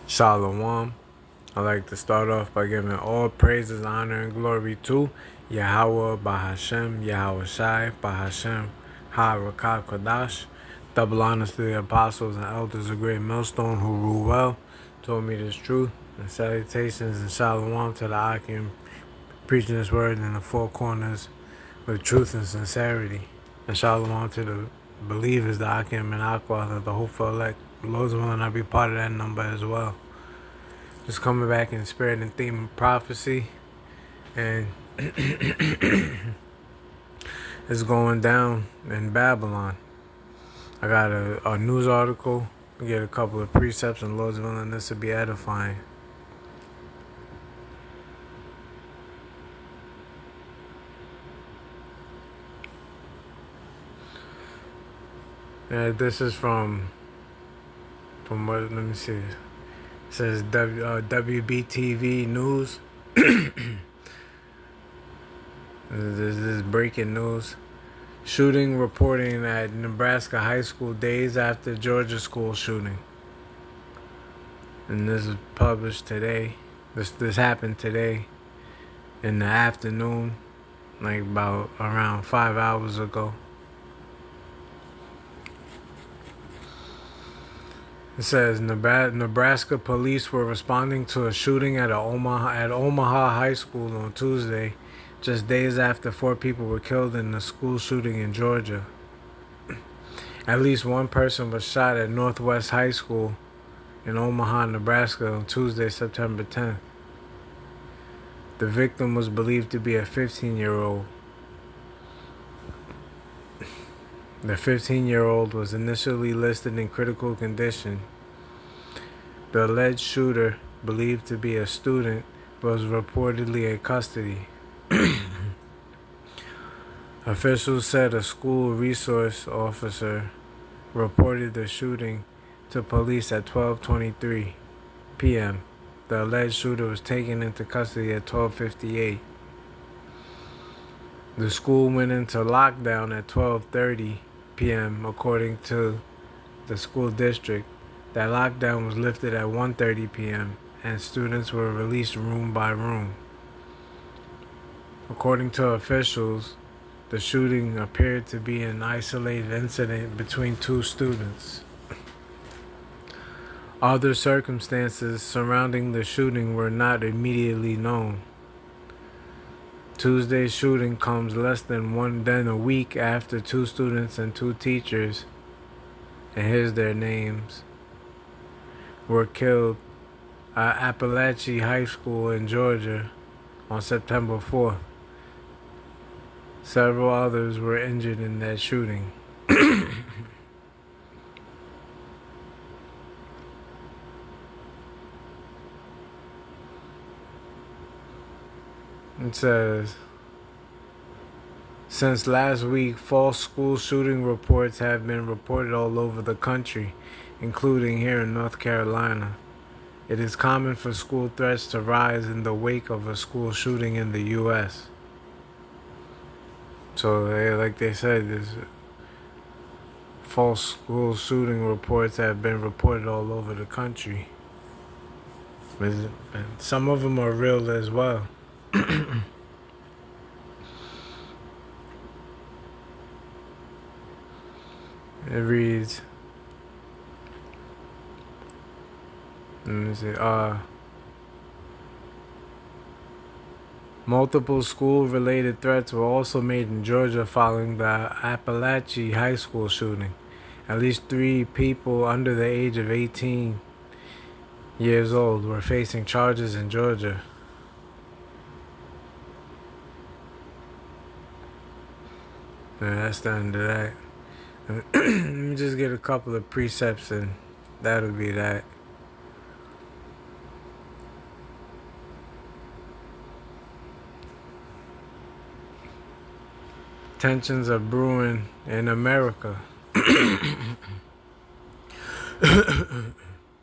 Shalom. I'd like to start off by giving all praises, honor, and glory to Yahweh Bahashem, Yahweh Shai, Bahashem, Ha-Rakah Kodash. Double honors to the apostles and elders of Great Millstone who rule well, told me this truth, and salutations and shalom to the Akim, preaching this word in the four corners with truth and sincerity. And shalom to the believers, the Akim and Aqua, the hopeful elect. Lord's willing, I'll be part of that number as well. Just coming back in spirit and theme of prophecy, and it's going down in Babylon. I got a news article, get a couple of precepts, and Lord's willing, this will be edifying. This is from what? Let me see. It says WBTV News. This is breaking news. Shooting reporting at Nebraska high school days after Georgia school shooting. And this is published today. This happened today in the afternoon, like about around 5 hours ago. It says Nebraska police were responding to a shooting at Omaha High School on Tuesday, just days after 4 people were killed in the school shooting in Georgia. At least one person was shot at Northwest High School in Omaha, Nebraska on Tuesday, September 10th. The victim was believed to be a 15-year-old. The 15-year-old was initially listed in critical condition. The alleged shooter, believed to be a student, was reportedly in custody. Officials said a school resource officer reported the shooting to police at 12:23 p.m. The alleged shooter was taken into custody at 12:58. The school went into lockdown at 12:30 p.m. according to the school district. That lockdown was lifted at 1:30 p.m. and students were released room by room. According to officials, the shooting appeared to be an isolated incident between 2 students. Other circumstances surrounding the shooting were not immediately known. Tuesday's shooting comes less than a week after 2 students and 2 teachers, and here's their names, were killed at Appalachian High School in Georgia on September 4th. Several others were injured in that shooting. It says, since last week, false school shooting reports have been reported all over the country, including here in North Carolina. It is common for school threats to rise in the wake of a school shooting in the U.S. So, like they said, false school shooting reports have been reported all over the country. But some of them are real as well. It reads, let me see, multiple school-related threats were also made in Georgia following the Appalachian High School shooting. At least 3 people under the age of 18 years old were facing charges in Georgia. And that's the end of that. Let me just get a couple of precepts and that'll be that. Tensions are brewing in America.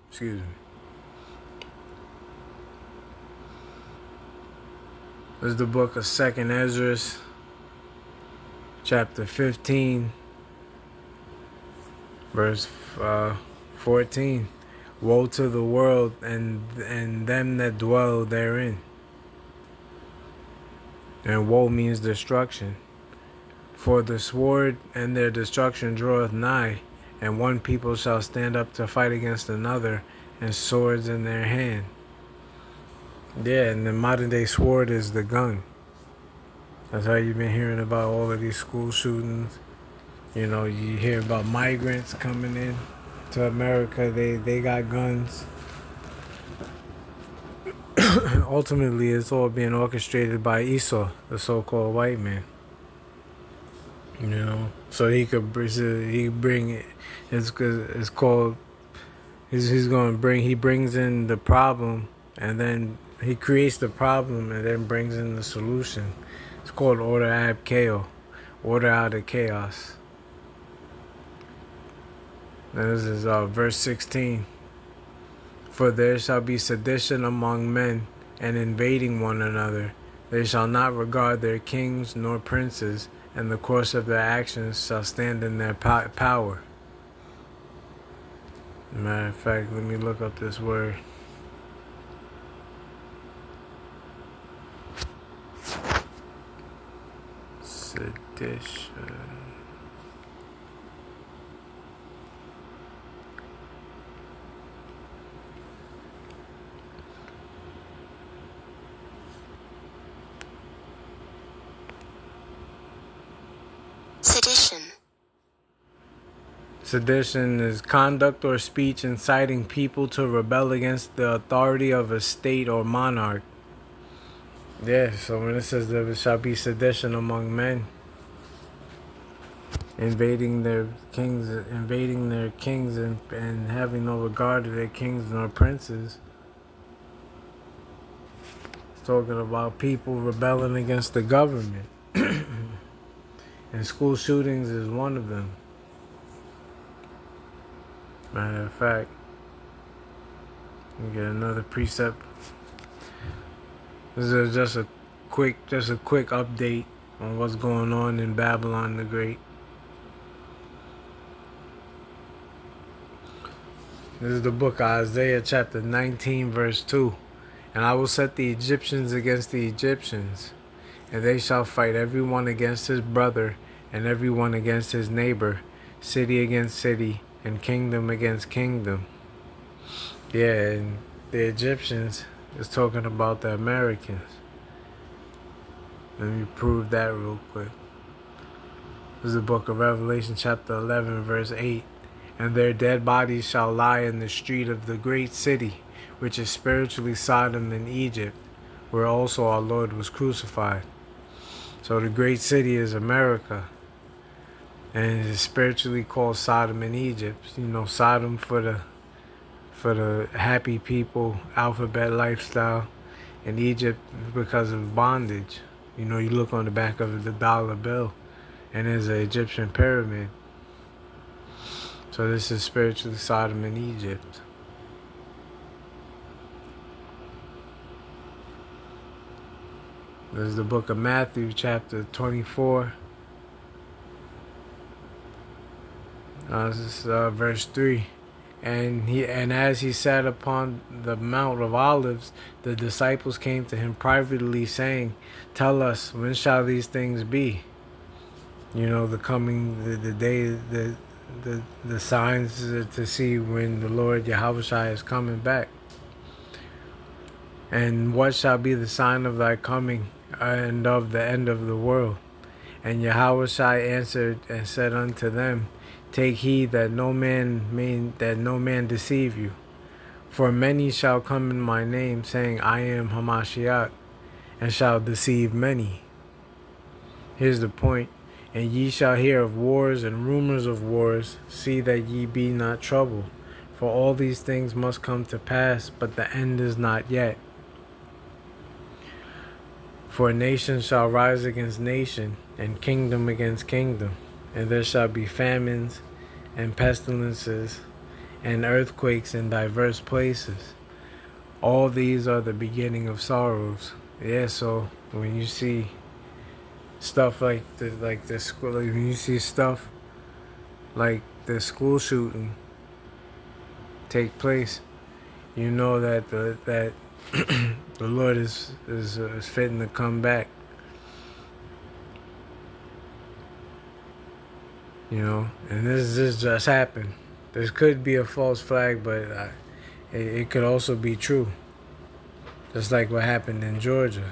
Excuse me. This is the book of 2nd Ezra, chapter 15, verse 14. Woe to the world and them that dwell therein. And woe means destruction. For the sword and their destruction draweth nigh, and one people shall stand up to fight against another, and swords in their hand. Yeah, and the modern day sword is the gun. That's how you've been hearing about all of these school shootings. You know, you hear about migrants coming in to America. They got guns. Ultimately, it's all being orchestrated by Esau, the so-called white man. You know, so he bring it. It's called. He's going to bring. He brings in the problem, and then he creates the problem, and then brings in the solution. It's called order ab chaos, order out of chaos. And this is verse 16. For there shall be sedition among men, and invading one another. They shall not regard their kings nor princes, and the course of their actions shall stand in their power. Matter of fact, let me look up this word. Sedition. Sedition is conduct or speech inciting people to rebel against the authority of a state or monarch. Yeah, so when it says there shall be sedition among men, invading their kings and having no regard to their kings nor princes. It's talking about people rebelling against the government. And school shootings is one of them. Matter of fact, we get another precept. This is just a quick update on what's going on in Babylon the Great. This is the book of Isaiah chapter 19 verse 2. And I will set the Egyptians against the Egyptians, and they shall fight every one against his brother, and every one against his neighbor, city against city, and kingdom against kingdom. Yeah, and the Egyptians is talking about the Americans. Let me prove that real quick. This is the book of Revelation chapter 11 verse 8. And their dead bodies shall lie in the street of the great city, which is spiritually Sodom and Egypt, where also our Lord was crucified. So the great city is America. And it is spiritually called Sodom and Egypt. You know, Sodom for the happy people, alphabet lifestyle, and Egypt because of bondage. You know, you look on the back of the dollar bill, and there's an Egyptian pyramid. So this is spiritually Sodom and Egypt. This is the book of Matthew, chapter 24. This is verse 3. And as he sat upon the Mount of Olives, the disciples came to him privately, saying, Tell us, when shall these things be? You know, the day, the signs to see when the Lord Yahushua is coming back. And what shall be the sign of thy coming and of the end of the world? And Yahushua answered and said unto them, Take heed that no man deceive you. For many shall come in my name, saying, I am Hamashiach, and shall deceive many. Here's the point. And ye shall hear of wars and rumors of wars. See that ye be not troubled. For all these things must come to pass, but the end is not yet. For nation shall rise against nation, and kingdom against kingdom. And there shall be famines, and pestilences, and earthquakes in diverse places. All these are the beginning of sorrows. Yeah, so when you see stuff when you see stuff like the school shooting, take place, you know that the Lord is fitting to come back. You know, and this just happened. This could be a false flag, but it could also be true. Just like what happened in Georgia.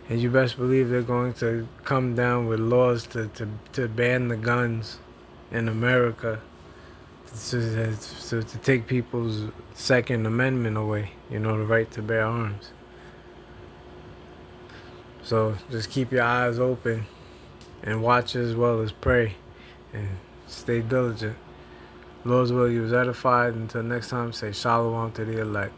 And you best believe they're going to come down with laws to ban the guns in America, to take people's Second Amendment away, you know, the right to bear arms. So just keep your eyes open and watch as well as pray and stay diligent. Lord's will, you was edified. Until next time, say shalom to the elect.